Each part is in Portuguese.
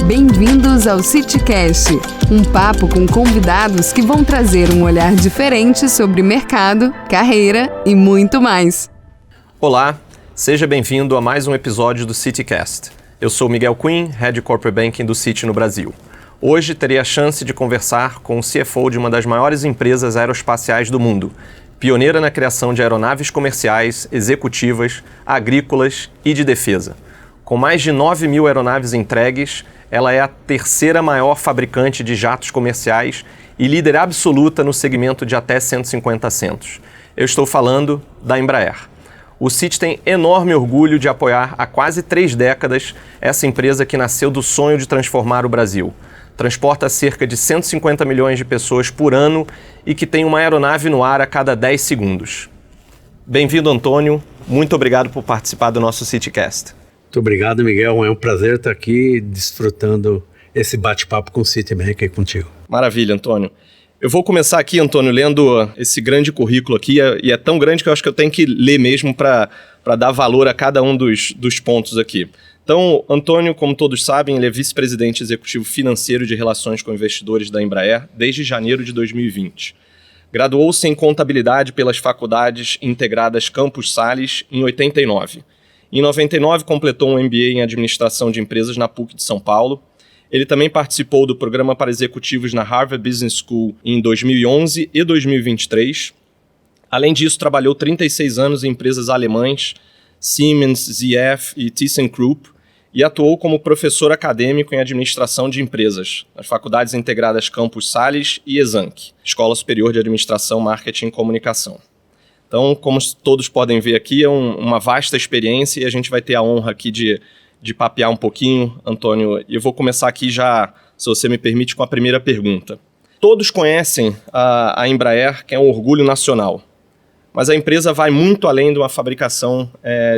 Bem-vindos ao CityCast, um papo com convidados que vão trazer um olhar diferente sobre mercado, carreira e muito mais. Olá, seja bem-vindo a mais um episódio do CityCast. Eu sou Miguel Quinn, Head Corporate Banking do Citi no Brasil. Hoje terei a chance de conversar com o CFO de uma das maiores empresas aeroespaciais do mundo, pioneira na criação de aeronaves comerciais, executivas, agrícolas e de defesa. Com mais de 9 mil aeronaves entregues, ela é a terceira maior fabricante de jatos comerciais e líder absoluta no segmento de até 150 assentos. Eu estou falando da Embraer. O Citi tem enorme orgulho de apoiar há quase 3 décadas essa empresa que nasceu do sonho de transformar o Brasil. Transporta cerca de 150 milhões de pessoas por ano e que tem uma aeronave no ar a cada 10 segundos. Bem-vindo, Antônio. Muito obrigado por participar do nosso CityCast. Muito obrigado, Miguel. É um prazer estar aqui desfrutando esse bate-papo com o Citibank aí contigo. Maravilha, Antônio. Eu vou começar aqui, Antônio, lendo esse grande currículo aqui, e é tão grande que eu acho que eu tenho que ler mesmo para dar valor a cada um dos pontos aqui. Então, Antônio, como todos sabem, ele é vice-presidente executivo financeiro de relações com investidores da Embraer desde janeiro de 2020. Graduou-se em contabilidade pelas faculdades integradas Campos Sales em 89. Em 99, completou um MBA em administração de empresas na PUC de São Paulo. Ele também participou do programa para executivos na Harvard Business School em 2011 e 2023. Além disso, trabalhou 36 anos em empresas alemãs, Siemens, ZF e ThyssenKrupp, e atuou como professor acadêmico em administração de empresas, nas faculdades integradas Campos Sales e Exanc, Escola Superior de Administração, Marketing e Comunicação. Então, como todos podem ver aqui, é uma vasta experiência e a gente vai ter a honra aqui de papear um pouquinho, Antônio. E eu vou começar aqui já, se você me permite, com a primeira pergunta. Todos conhecem a Embraer, que é um orgulho nacional, mas a empresa vai muito além de uma fabricação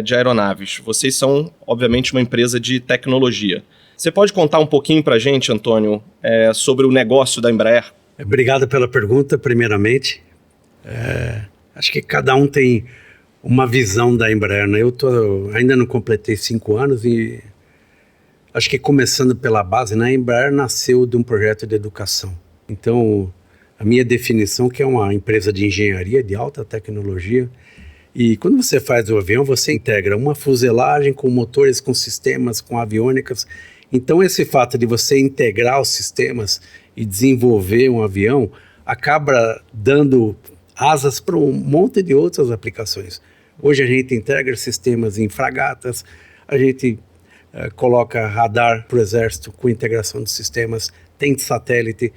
de aeronaves. Vocês são, obviamente, uma empresa de tecnologia. Você pode contar um pouquinho para a gente, Antônio, sobre o negócio da Embraer? Obrigado pela pergunta, primeiramente. Acho que cada um tem uma visão da Embraer, né? Eu ainda não completei 5 anos e acho que começando pela base, né? A Embraer nasceu de um projeto de educação. Então, a minha definição que é uma empresa de engenharia de alta tecnologia, e quando você faz o avião, você integra uma fuselagem com motores, com sistemas, com aviônicas. Então, esse fato de você integrar os sistemas e desenvolver um avião acaba dando asas para um monte de outras aplicações. Hoje a gente integra sistemas em fragatas, a gente coloca radar para o exército com integração de sistemas, tem satélite,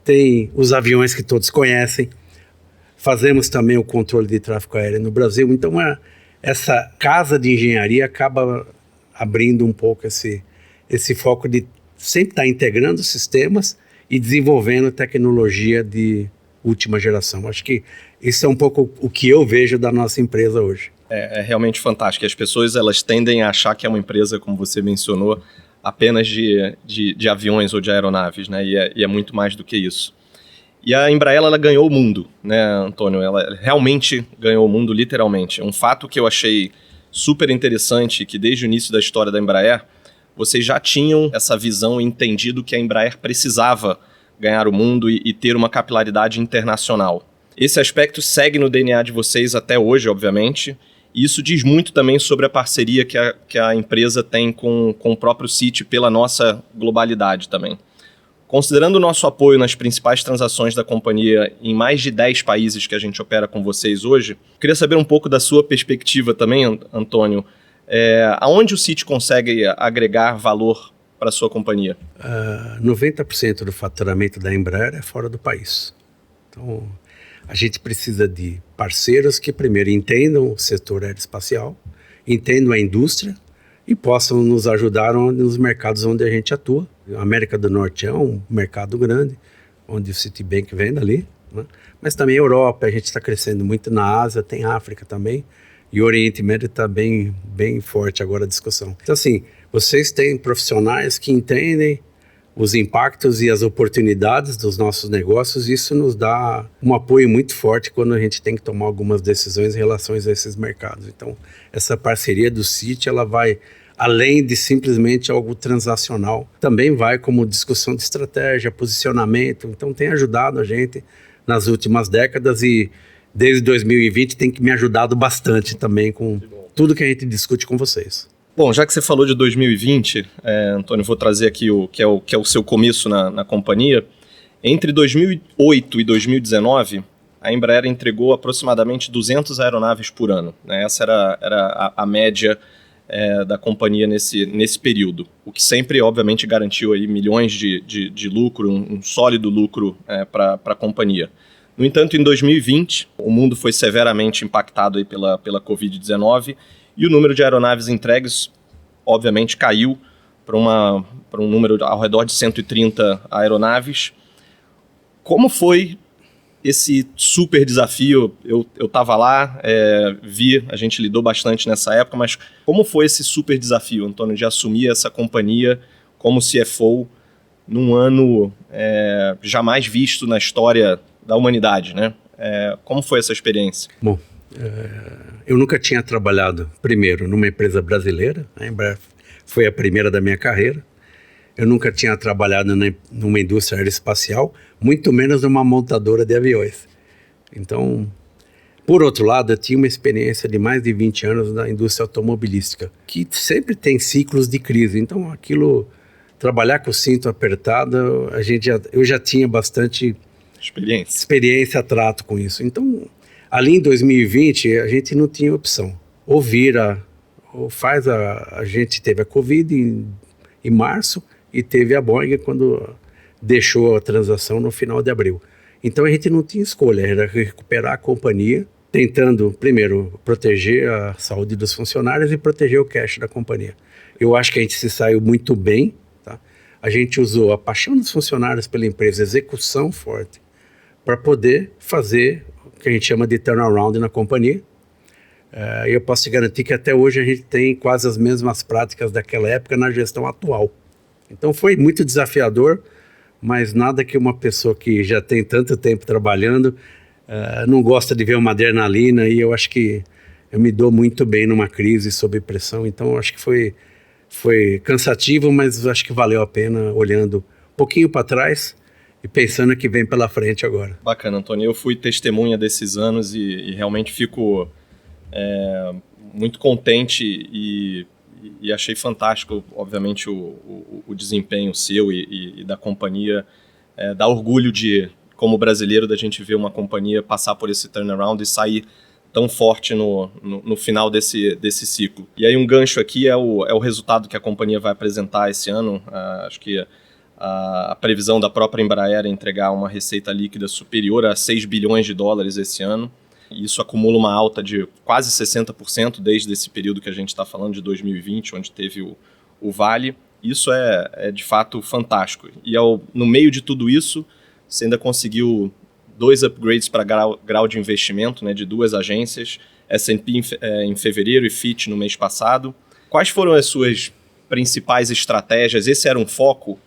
tem os aviões que todos conhecem, fazemos também o controle de tráfego aéreo no Brasil. Então essa casa de engenharia acaba abrindo um pouco esse foco de sempre estar integrando sistemas e desenvolvendo tecnologia de última geração. Acho que isso é um pouco o que eu vejo da nossa empresa hoje. É realmente fantástico. As pessoas elas tendem a achar que é uma empresa, como você mencionou, apenas de aviões ou de aeronaves, né? E é muito mais do que isso. E a Embraer ela ganhou o mundo, né, Antônio? Ela realmente ganhou o mundo, literalmente. Um fato que eu achei super interessante, que desde o início da história da Embraer, vocês já tinham essa visão e entendido que a Embraer precisava ganhar o mundo e ter uma capilaridade internacional. Esse aspecto segue no DNA de vocês até hoje, obviamente, e isso diz muito também sobre a parceria que a empresa tem com o próprio Citi pela nossa globalidade também. Considerando o nosso apoio nas principais transações da companhia em mais de 10 países que a gente opera com vocês hoje, queria saber um pouco da sua perspectiva também, Antônio. Aonde o Citi consegue agregar valor para a sua companhia? 90% do faturamento da Embraer é fora do país. Então, a gente precisa de parceiros que primeiro entendam o setor aeroespacial, entendam a indústria e possam nos ajudar nos mercados onde a gente atua. A América do Norte é um mercado grande, onde o Citibank vem dali, né? Mas também a Europa, a gente está crescendo muito na Ásia, tem África também, e o Oriente Médio está bem forte agora a discussão. Então assim, vocês têm profissionais que entendem os impactos e as oportunidades dos nossos negócios, e isso nos dá um apoio muito forte quando a gente tem que tomar algumas decisões em relação a esses mercados. Então, essa parceria do Citi, ela vai além de simplesmente algo transacional. Também vai como discussão de estratégia, posicionamento, então tem ajudado a gente nas últimas décadas e desde 2020 tem me ajudado bastante também com tudo que a gente discute com vocês. Bom, já que você falou de 2020, Antônio, vou trazer aqui o que é o seu começo na companhia. Entre 2008 e 2019, a Embraer entregou aproximadamente 200 aeronaves por ano, né? Essa era a média da companhia nesse período, o que sempre, obviamente, garantiu aí milhões de lucro, um sólido lucro para a companhia. No entanto, em 2020, o mundo foi severamente impactado aí pela Covid-19 e o número de aeronaves entregues, obviamente, caiu para um número ao redor de 130 aeronaves. Como foi esse super desafio? Eu estava lá, a gente lidou bastante nessa época, mas como foi esse super desafio, Antônio, de assumir essa companhia como CFO num ano jamais visto na história da humanidade, né? Como foi essa experiência? Bom, eu nunca tinha trabalhado, primeiro, numa empresa brasileira, a Embraer foi a primeira da minha carreira. Eu nunca tinha trabalhado numa indústria aeroespacial, muito menos numa montadora de aviões. Então, por outro lado, eu tinha uma experiência de mais de 20 anos na indústria automobilística, que sempre tem ciclos de crise. Então, trabalhar com o cinto apertado, eu já tinha bastante experiência, trato com isso. Então, ali em 2020, a gente não tinha opção. A gente teve a Covid em março e teve a Boeing quando deixou a transação no final de abril. Então, a gente não tinha escolha, era recuperar a companhia, tentando, primeiro, proteger a saúde dos funcionários e proteger o cash da companhia. Eu acho que a gente se saiu muito bem, tá? A gente usou a paixão dos funcionários pela empresa, execução forte, para poder fazer o que a gente chama de turnaround na companhia. E eu posso te garantir que até hoje a gente tem quase as mesmas práticas daquela época na gestão atual. Então foi muito desafiador, mas nada que uma pessoa que já tem tanto tempo trabalhando não gosta de ver uma adrenalina, e eu acho que eu me dou muito bem numa crise sob pressão. Então eu acho que foi cansativo, mas acho que valeu a pena olhando um pouquinho para trás e pensando que vem pela frente agora. Bacana, Antônio. Eu fui testemunha desses anos e realmente fico muito contente e achei fantástico, obviamente, o desempenho seu e da companhia. Dá orgulho como brasileiro, da gente ver uma companhia passar por esse turnaround e sair tão forte no final desse ciclo. E aí um gancho aqui é o resultado que a companhia vai apresentar esse ano. Acho que a previsão da própria Embraer é entregar uma receita líquida superior a 6 bilhões de dólares esse ano. E isso acumula uma alta de quase 60% desde esse período que a gente está falando, de 2020, onde teve o Vale. Isso é de fato fantástico. E no meio de tudo isso, você ainda conseguiu 2 upgrades para grau de investimento, né, de 2 agências, S&P em fevereiro e Fitch no mês passado. Quais foram as suas principais estratégias? Esse era um foco?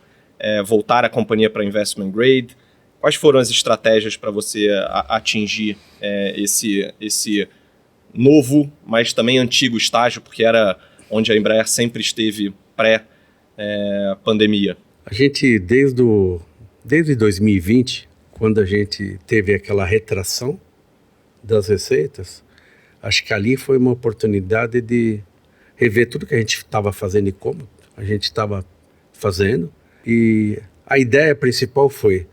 Voltar a companhia para investment grade? Quais foram as estratégias para você atingir esse novo, mas também antigo estágio, porque era onde a Embraer sempre esteve pré-pandemia? A gente, desde 2020, quando a gente teve aquela retração das receitas, acho que ali foi uma oportunidade de rever tudo que a gente estava fazendo e como a gente estava fazendo. E a ideia principal foi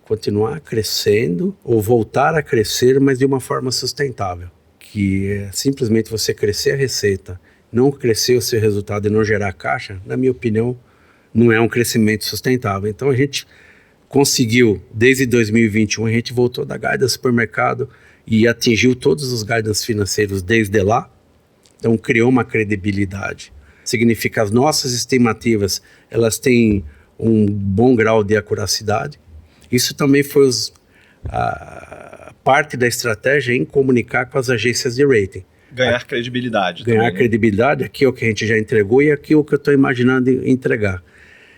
continuar crescendo ou voltar a crescer, mas de uma forma sustentável, que é simplesmente você crescer a receita, não crescer o seu resultado e não gerar caixa, na minha opinião, não é um crescimento sustentável. Então a gente conseguiu, desde 2021, a gente voltou da guidance para o mercado e atingiu todos os guidance financeiros desde lá. Então criou uma credibilidade. Significa as nossas estimativas, elas têm um bom grau de acuracidade. Isso também foi parte da estratégia em comunicar com as agências de rating. Ganhar credibilidade. Ganhar também, credibilidade, aqui é o que a gente já entregou e aqui é o que eu estou imaginando entregar.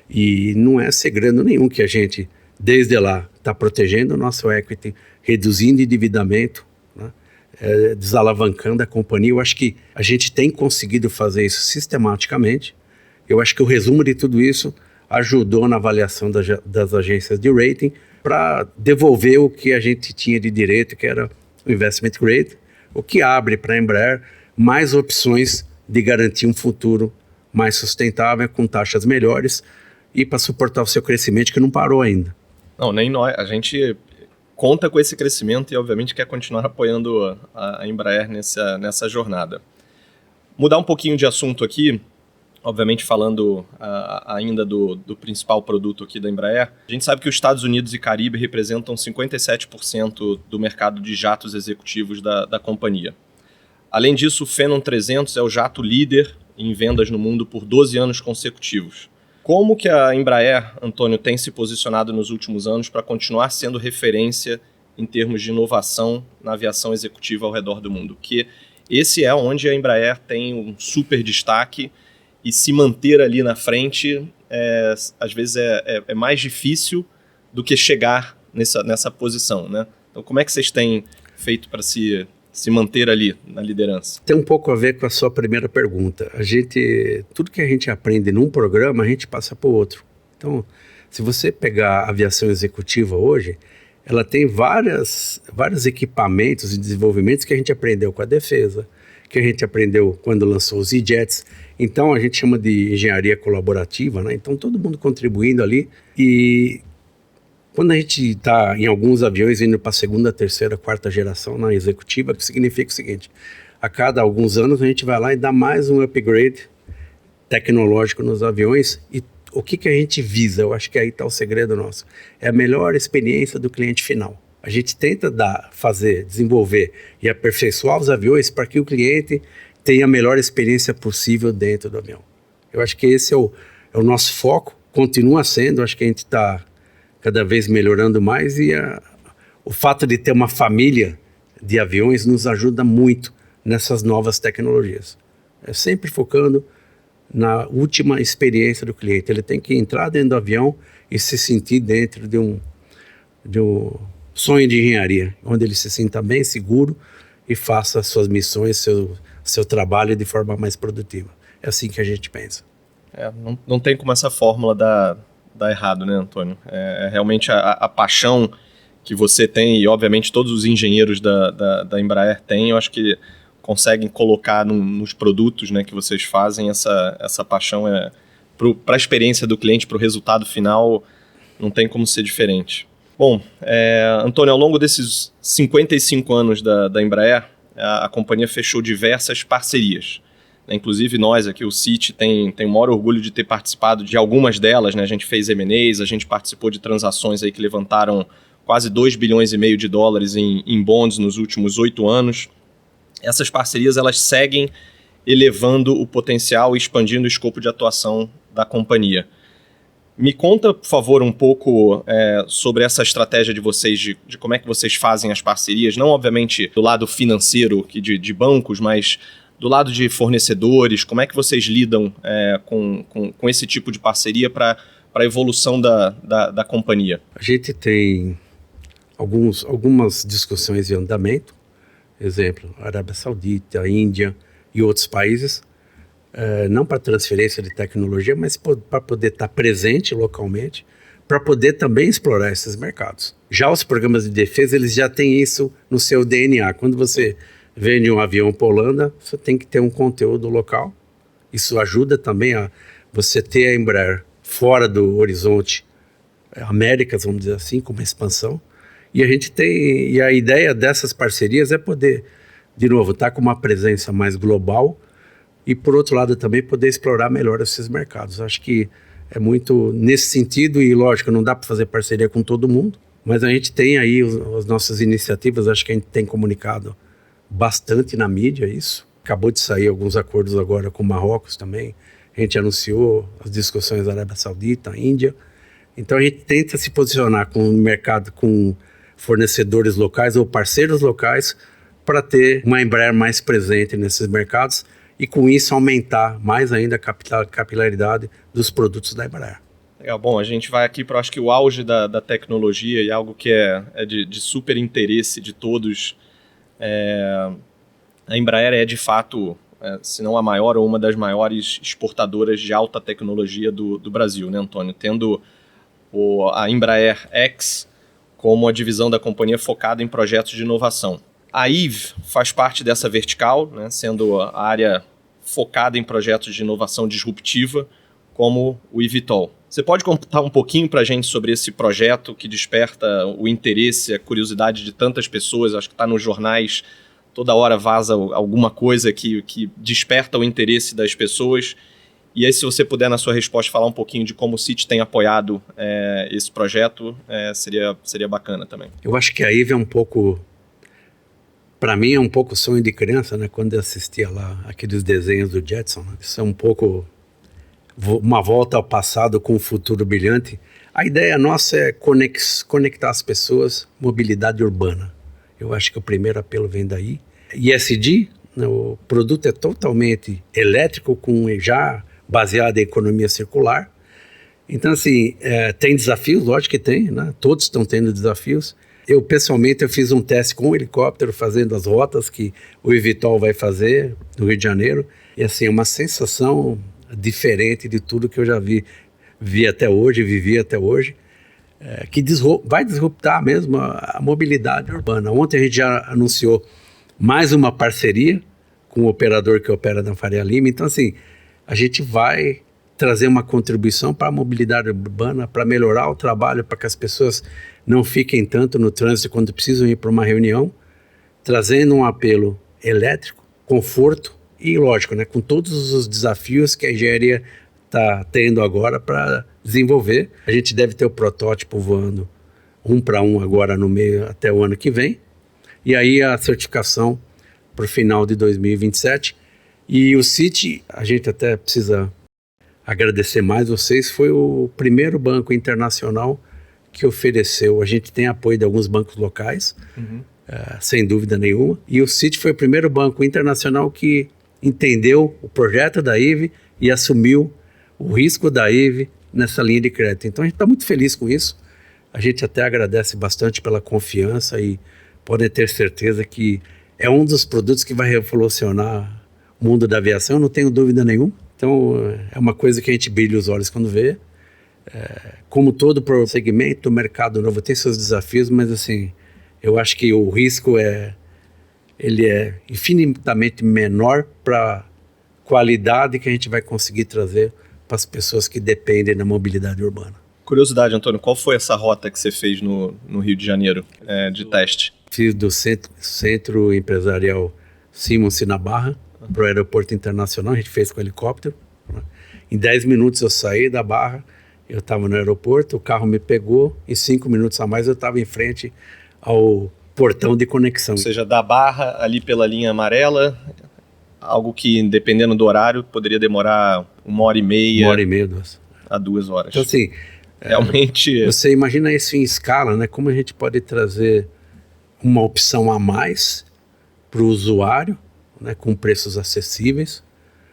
E não é segredo nenhum que a gente, desde lá, está protegendo o nosso equity, reduzindo endividamento, né? desalavancando a companhia. Eu acho que a gente tem conseguido fazer isso sistematicamente. Eu acho que o resumo de tudo isso ajudou na avaliação das agências de rating para devolver o que a gente tinha de direito, que era o investment grade, o que abre para a Embraer mais opções de garantir um futuro mais sustentável, com taxas melhores e para suportar o seu crescimento, que não parou ainda. Não, nem nós. A gente conta com esse crescimento e, obviamente, quer continuar apoiando a Embraer nessa jornada. Mudar um pouquinho de assunto aqui, obviamente falando ainda do principal produto aqui da Embraer. A gente sabe que os Estados Unidos e Caribe representam 57% do mercado de jatos executivos da companhia. Além disso, o Phenom 300 é o jato líder em vendas no mundo por 12 anos consecutivos. Como que a Embraer, Antônio, tem se posicionado nos últimos anos para continuar sendo referência em termos de inovação na aviação executiva ao redor do mundo? Porque esse é onde a Embraer tem um super destaque e se manter ali na frente, às vezes é mais difícil do que chegar nessa posição, né? Então, como é que vocês têm feito para se manter ali na liderança? Tem um pouco a ver com a sua primeira pergunta. Tudo que a gente aprende num programa, a gente passa para o outro. Então, se você pegar a aviação executiva hoje, ela tem vários equipamentos e desenvolvimentos que a gente aprendeu com a defesa, que a gente aprendeu quando lançou os E-Jets. Então, a gente chama de engenharia colaborativa, né? Então, todo mundo contribuindo ali. E quando a gente está em alguns aviões indo para a segunda, terceira, quarta geração na executiva, que significa o seguinte: a cada alguns anos a gente vai lá e dá mais um upgrade tecnológico nos aviões. E o que a gente visa? Eu acho que aí está o segredo nosso. É a melhor experiência do cliente final. A gente tenta desenvolver e aperfeiçoar os aviões para que o cliente tenha a melhor experiência possível dentro do avião. Eu acho que esse é o nosso foco, continua sendo. Acho que a gente está cada vez melhorando mais e o fato de ter uma família de aviões nos ajuda muito nessas novas tecnologias. É sempre focando na última experiência do cliente. Ele tem que entrar dentro do avião e se sentir dentro de um sonho de engenharia, onde ele se sinta bem seguro e faça as suas missões, seu trabalho de forma mais produtiva. É assim que a gente pensa. Não tem como essa fórmula dar errado, né, Antônio? É realmente a paixão que você tem e, obviamente, todos os engenheiros da Embraer têm. Eu acho que conseguem colocar nos produtos, né, que vocês fazem essa paixão para a experiência do cliente, para o resultado final, não tem como ser diferente. Bom, Antônio, ao longo desses 55 anos da Embraer, a companhia fechou diversas parcerias. Inclusive nós aqui, o CIT, tem o maior orgulho de ter participado de algumas delas, né? A gente fez M&As, a gente participou de transações aí que levantaram quase 2,5 bilhões de dólares em bonds nos últimos 8 anos. Essas parcerias, elas seguem elevando o potencial e expandindo o escopo de atuação da companhia. Me conta, por favor, um pouco sobre essa estratégia de vocês, de como é que vocês fazem as parcerias, não obviamente do lado financeiro de bancos, mas do lado de fornecedores. Como é que vocês lidam com esse tipo de parceria para a evolução da companhia? A gente tem algumas discussões em andamento, exemplo, Arábia Saudita, Índia e outros países, não para transferência de tecnologia, mas para poder estar presente localmente, para poder também explorar esses mercados. Já os programas de defesa, eles já têm isso no seu DNA. Quando você vende um avião para a Holanda, você tem que ter um conteúdo local. Isso ajuda também a você ter a Embraer fora do horizonte Américas, vamos dizer assim, como expansão. E a ideia dessas parcerias é poder, de novo, estar com uma presença mais global e, por outro lado, também poder explorar melhor esses mercados. Acho que é muito nesse sentido e, lógico, não dá para fazer parceria com todo mundo, mas a gente tem aí as nossas iniciativas, acho que a gente tem comunicado bastante na mídia isso. Acabou de sair alguns acordos agora com Marrocos também. A gente anunciou as discussões da Arábia Saudita, Índia. Então a gente tenta se posicionar com o mercado, com fornecedores locais ou parceiros locais para ter uma Embraer mais presente nesses mercados e com isso aumentar mais ainda a capilaridade dos produtos da Embraer. Legal, bom, a gente vai aqui para, acho que o auge da tecnologia e algo que é de super interesse de todos A Embraer é, de fato, se não a maior ou uma das maiores exportadoras de alta tecnologia do Brasil, né, Antônio? Tendo a Embraer X como a divisão da companhia focada em projetos de inovação. A IVE faz parte dessa vertical, né, sendo a área focada em projetos de inovação disruptiva, como o eVTOL. Você pode contar um pouquinho para a gente sobre esse projeto que desperta o interesse, a curiosidade de tantas pessoas? Acho que está nos jornais, toda hora vaza alguma coisa que desperta o interesse das pessoas. E aí, se você puder, na sua resposta, falar um pouquinho de como o CIT tem apoiado esse projeto, seria bacana também. Eu acho que a IVE é um pouco, para mim, é um pouco sonho de criança, né? Quando eu assistia lá aqueles desenhos do Jetson, né? Isso é um pouco uma volta ao passado com um futuro brilhante. A ideia nossa é conectar as pessoas, mobilidade urbana. Eu acho que o primeiro apelo vem daí. ESG, né, o produto é totalmente elétrico, já baseado em economia circular. Então, assim, tem desafios, lógico que tem, né? Todos estão tendo desafios. Eu, pessoalmente, eu fiz um teste com um helicóptero, fazendo as rotas que o eVTOL vai fazer no Rio de Janeiro. E, assim, é uma sensação diferente de tudo que eu já vivi até hoje, que vai disruptar mesmo a mobilidade urbana. Ontem a gente já anunciou mais uma parceria com o operador que opera na Faria Lima. Então, assim, a gente vai trazer uma contribuição para a mobilidade urbana, para melhorar o trabalho, para que as pessoas não fiquem tanto no trânsito quando precisam ir para uma reunião, trazendo um apelo elétrico, conforto e, lógico, né, com todos os desafios que a engenharia está tendo agora para desenvolver. A gente deve ter o protótipo voando 1 para 1 agora no meio até o ano que vem, e aí a certificação para o final de 2027. E o CIT, a gente até precisa agradecer mais vocês, foi o primeiro banco internacional que ofereceu. A gente tem apoio de alguns bancos locais, sem dúvida nenhuma, e o CIT foi o primeiro banco internacional que entendeu o projeto da IVE e assumiu o risco da IVE nessa linha de crédito. Então a gente está muito feliz com isso. A gente até agradece bastante pela confiança e podem ter certeza que é um dos produtos que vai revolucionar o mundo da aviação, não tenho dúvida nenhuma. Então é uma coisa que a gente brilha os olhos quando vê. Como todo segmento, o mercado novo tem seus desafios, mas assim, eu acho que o risco ele é infinitamente menor para a qualidade que a gente vai conseguir trazer para as pessoas que dependem da mobilidade urbana. Curiosidade, Antônio, qual foi essa rota que você fez no Rio de Janeiro de teste? Fiz do Centro Empresarial Simons na Barra para o Aeroporto Internacional, a gente fez com helicóptero. Em 10 minutos eu saí da Barra, eu estava no aeroporto, o carro me pegou, em 5 minutos a mais eu estava em frente ao portão de conexão. Ou seja, da Barra ali pela linha amarela, algo que, dependendo do horário, poderia demorar 1h30. 1h30, 2 a 2 horas. Então, assim, realmente... Você imagina isso em escala, né? Como a gente pode trazer uma opção a mais para o usuário, né? Com preços acessíveis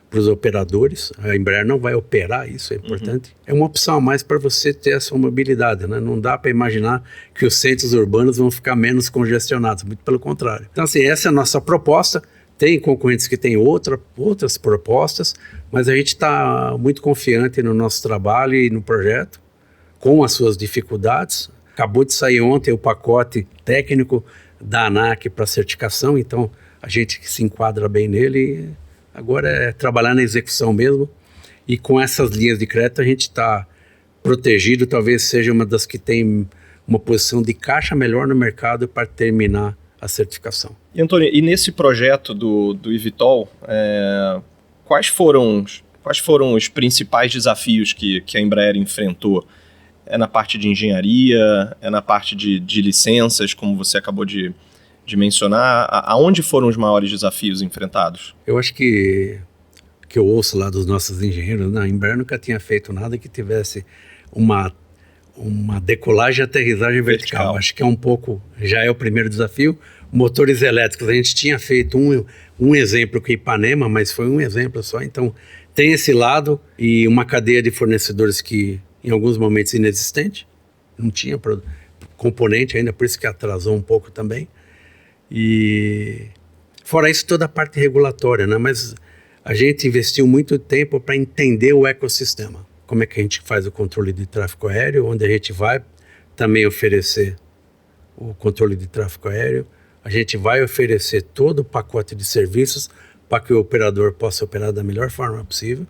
para os operadores. A Embraer não vai operar isso, é importante. É uma opção a mais para você ter a sua mobilidade, né? Não dá para imaginar que os centros urbanos vão ficar menos congestionados, muito pelo contrário. Então, assim, essa é a nossa proposta. Tem concorrentes que têm outras propostas, mas a gente está muito confiante no nosso trabalho e no projeto, com as suas dificuldades. Acabou de sair ontem o pacote técnico da ANAC para certificação, então a gente se enquadra bem nele. Agora é trabalhar na execução mesmo, e com essas linhas de crédito a gente está protegido, talvez seja uma das que tem uma posição de caixa melhor no mercado para terminar a certificação. E, Antônio, e nesse projeto do eVTOL, quais foram os principais desafios que a Embraer enfrentou? É na parte de engenharia, é na parte de licenças, como você acabou de mencionar? Aonde foram os maiores desafios enfrentados? Eu acho que eu ouço lá dos nossos engenheiros, né? A Embraer nunca tinha feito nada que tivesse uma decolagem e aterrissagem vertical. Acho que é um pouco, já é o primeiro desafio. Motores elétricos, a gente tinha feito um exemplo com Ipanema, mas foi um exemplo só. Então tem esse lado, e uma cadeia de fornecedores que em alguns momentos inexistente, não tinha componente ainda, por isso que atrasou um pouco também. E fora isso, toda a parte regulatória, né? Mas a gente investiu muito tempo para entender o ecossistema. Como é que a gente faz o controle de tráfego aéreo, onde a gente vai também oferecer o controle de tráfego aéreo. A gente vai oferecer todo o pacote de serviços para que o operador possa operar da melhor forma possível.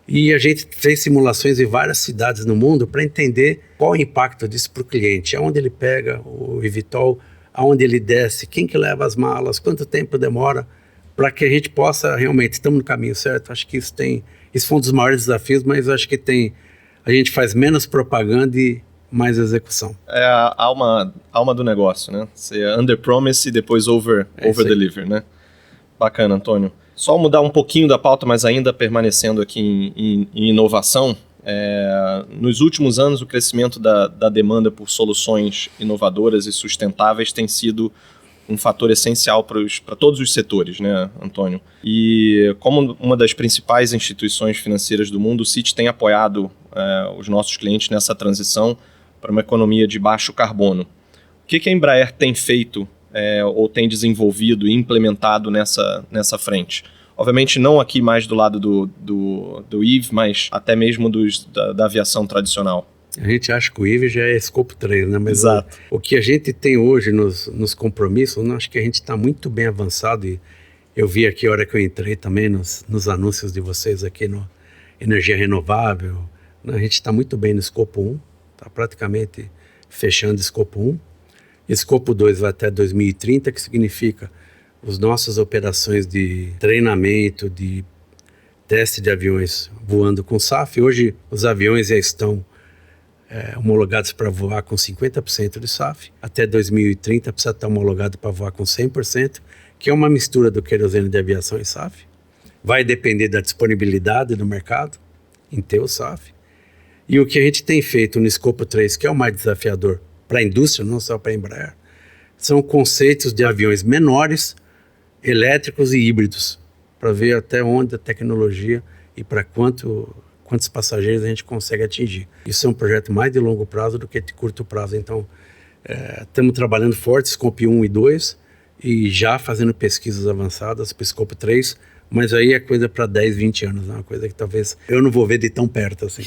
E a gente fez simulações em várias cidades no mundo para entender qual o impacto disso para o cliente, aonde ele pega o eVTOL, aonde ele desce, quem que leva as malas, quanto tempo demora, para que a gente possa realmente, estamos no caminho certo. Acho que isso foi um dos maiores desafios, mas acho que a gente faz menos propaganda e mais execução. É a alma do negócio, né? Você under-promise e depois over-deliver, né? Bacana, Antônio. Só mudar um pouquinho da pauta, mas ainda permanecendo aqui em inovação. Nos últimos anos, o crescimento da demanda por soluções inovadoras e sustentáveis tem sido um fator essencial para todos os setores, né, Antônio? E como uma das principais instituições financeiras do mundo, o Citi tem apoiado os nossos clientes nessa transição para uma economia de baixo carbono. O que a Embraer tem feito ou tem desenvolvido e implementado nessa frente? Obviamente não aqui mais do lado do Eve, mas até mesmo da aviação tradicional. A gente acha que o Eve já é escopo 3, né? Mas exato. O que a gente tem hoje nos compromissos, acho que a gente está muito bem avançado. E eu vi aqui a hora que eu entrei também nos anúncios de vocês aqui no Energia Renovável. Né? A gente está muito bem no escopo 1, está praticamente fechando escopo 1. Escopo 2 vai até 2030, que significa as nossas operações de treinamento, de teste de aviões voando com SAF. Hoje os aviões já estão homologados para voar com 50% de SAF. Até 2030 precisa estar homologado para voar com 100%, que é uma mistura do querosene de aviação e SAF. Vai depender da disponibilidade do mercado em ter o SAF. E o que a gente tem feito no escopo 3, que é o mais desafiador para a indústria, não só para a Embraer, são conceitos de aviões menores, elétricos e híbridos, para ver até onde a tecnologia e para quantos passageiros a gente consegue atingir. Isso é um projeto mais de longo prazo do que de curto prazo. Então, estamos trabalhando forte, Scope 1 e 2, e já fazendo pesquisas avançadas para o Scope 3, mas aí é coisa para 10, 20 anos, né? Uma coisa que talvez eu não vou ver de tão perto assim.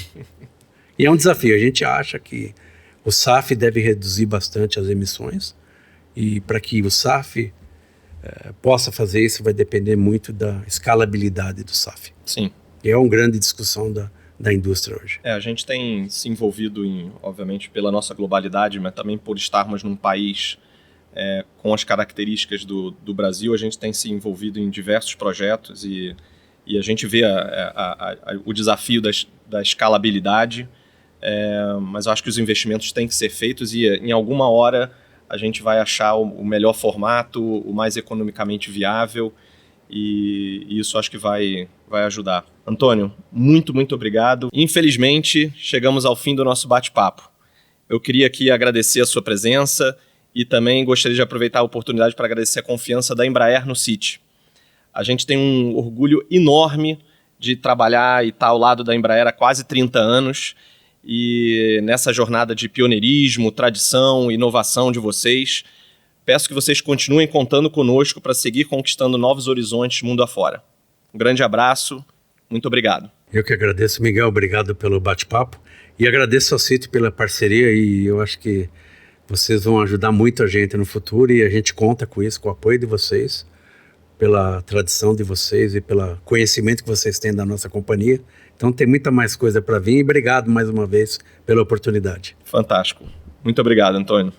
E é um desafio, a gente acha que o SAF deve reduzir bastante as emissões, e para que o SAF possa fazer isso vai depender muito da escalabilidade do SAF. Sim. E é uma grande discussão da indústria hoje. A gente tem se envolvido obviamente, pela nossa globalidade, mas também por estarmos num país com as características do Brasil, a gente tem se envolvido em diversos projetos e a gente vê o desafio da escalabilidade, mas eu acho que os investimentos têm que ser feitos e em alguma hora a gente vai achar o melhor formato, o mais economicamente viável, e isso acho que vai ajudar. Antônio, muito, muito obrigado. Infelizmente, chegamos ao fim do nosso bate-papo. Eu queria aqui agradecer a sua presença e também gostaria de aproveitar a oportunidade para agradecer a confiança da Embraer no Citi. A gente tem um orgulho enorme de trabalhar e estar ao lado da Embraer há quase 30 anos, e nessa jornada de pioneirismo, tradição, inovação de vocês, peço que vocês continuem contando conosco para seguir conquistando novos horizontes mundo afora. Um grande abraço, muito obrigado. Eu que agradeço, Miguel, obrigado pelo bate-papo e agradeço ao Citi pela parceria, e eu acho que vocês vão ajudar muito a gente no futuro e a gente conta com isso, com o apoio de vocês, pela tradição de vocês e pelo conhecimento que vocês têm da nossa companhia. Então tem muita mais coisa para vir e obrigado mais uma vez pela oportunidade. Fantástico. Muito obrigado, Antônio.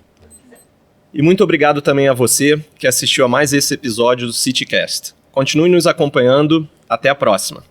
E muito obrigado também a você que assistiu a mais esse episódio do CitiCast. Continue nos acompanhando. Até a próxima.